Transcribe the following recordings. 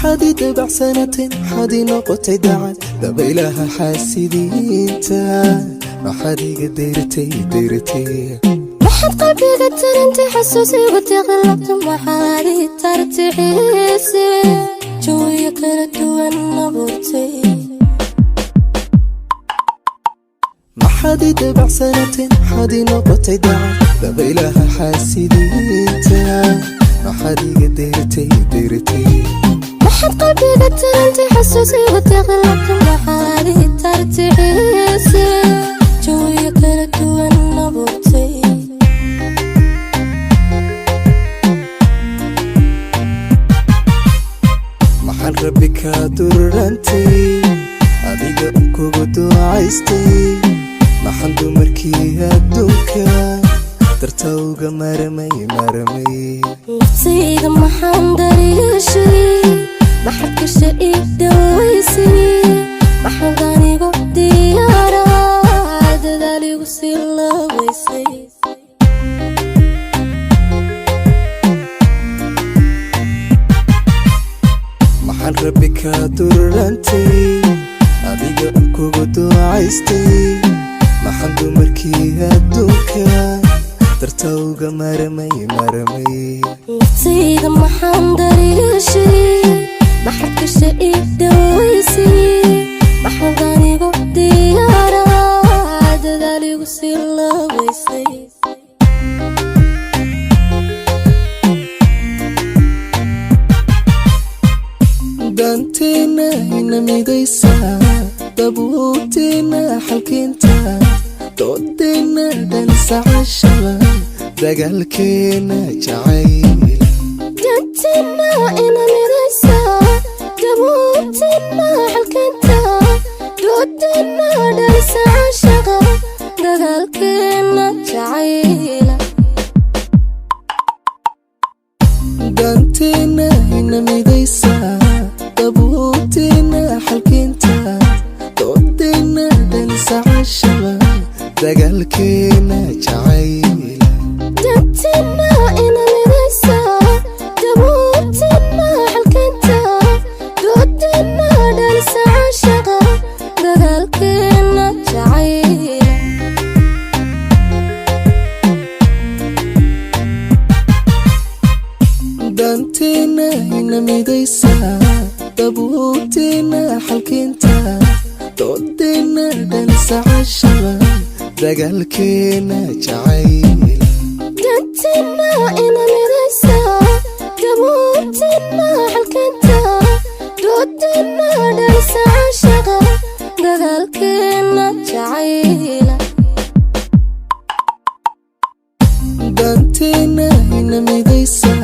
حدي تبع سنة حدي نقطة دعت دبيلها حاسدين ما حدي قدرتي واحد قلبي قدر انت حسوسي وتغلبت ما حدي ترتحيسي جوي كرت ونبرتي ما حدي تبع سنة حدي نقطة دعت دبيلها حاسدين ما حدي قدرتي واحد قلبي قدر انت حسوسي وتغلبت ما حدي ترتحيسي جوي كرت ونبرتي محل ربك درنتي adiga kugu ducaystay maxan dumarkii adduunka dartawga marmay naftayda maxaan dareeshay maxad gasha ii dhawaysay maxad anigu diyaara dadaaligu sii laabaysay maxan rabbika durantay adiga kugu ducaystay maxan dumarkii adduunka dartawga marmay naftayda maxaan dareeshay maxad gasha ii dhawaysay maxad anigu diyaara dadaaligu sii laabaysay danteena inamidaysa dabuubteena xalkeenta doodeena dhansacashaba dagaalkeena jacayl danteena inamidaysa dabuubteena xalkeenta doodeena dhansacashaba dagaalkeena jacayl danteena inamidaysa dabuubteena xalkeenta doodeena dhansacashaba dagaalkeena jacayl danteena inamidaysa dabuubteena xalkeenta doodeena dhansacashaba dagaalkeena jacayl danteena inamidaysa dabuubteena xalkeenta doodeena dhansacashaba dagaalkeena jacayl danteena inamidaysa dabuubteena xalkeenta doodeena dhansacashaba dagaalkeena jacayl danteena inamidaysa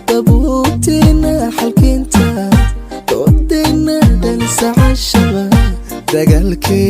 dabuubteena xalkeenta doodeena dhansacashaba dagaalkeena